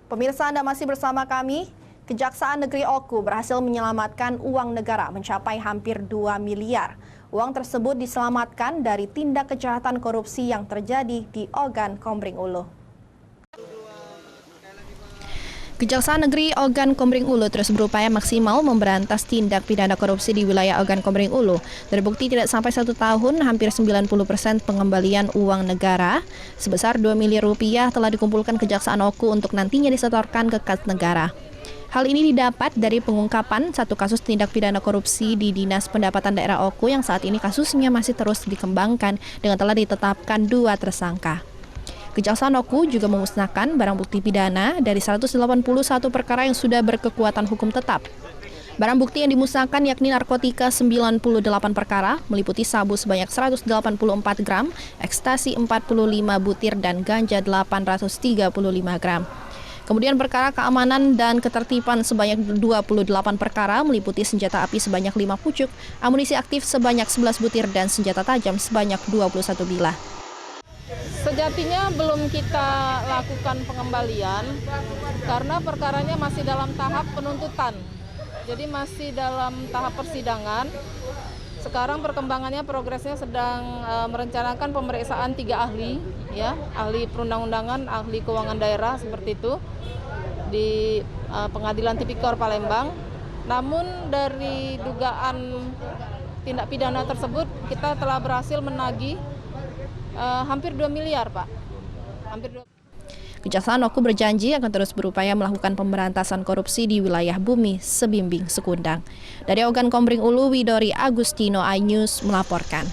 Pemirsa, Anda masih bersama kami. Kejaksaan Negeri Oku berhasil menyelamatkan uang negara mencapai hampir 2 miliar. Uang tersebut diselamatkan dari tindak kejahatan korupsi yang terjadi di Ogan Komering Ulu. Kejaksaan Negeri Ogan Komering Ulu terus berupaya maksimal memberantas tindak pidana korupsi di wilayah Ogan Komering Ulu. Terbukti tidak sampai 1 tahun, hampir 90% pengembalian uang negara sebesar 2 miliar rupiah telah dikumpulkan Kejaksaan Oku untuk nantinya disetorkan ke kas negara. Hal ini didapat dari pengungkapan satu kasus tindak pidana korupsi di Dinas Pendapatan Daerah Oku yang saat ini kasusnya masih terus dikembangkan dengan telah ditetapkan 2 tersangka. Kejaksaan Oku juga memusnahkan barang bukti pidana dari 181 perkara yang sudah berkekuatan hukum tetap. Barang bukti yang dimusnahkan yakni narkotika 98 perkara, meliputi sabu sebanyak 184 gram, ekstasi 45 butir, dan ganja 835 gram. Kemudian perkara keamanan dan ketertiban sebanyak 28 perkara, meliputi senjata api sebanyak 5 pucuk, amunisi aktif sebanyak 11 butir, dan senjata tajam sebanyak 21 bilah. Sejatinya belum kita lakukan pengembalian karena perkaranya masih dalam tahap penuntutan. Jadi masih dalam tahap persidangan. Sekarang perkembangannya, progresnya sedang merencanakan pemeriksaan 3 ahli, ya, ahli perundang-undangan, ahli keuangan daerah seperti itu di Pengadilan Tipikor Palembang. Namun dari dugaan tindak pidana tersebut kita telah berhasil menagih hampir 2 miliar, Pak. Hampir 2. Kejaksaan Oku berjanji akan terus berupaya melakukan pemberantasan korupsi di wilayah Bumi Sebimbing Sekundang. Dari Ogan Komering Ulu, Widori Agustino, iNews melaporkan.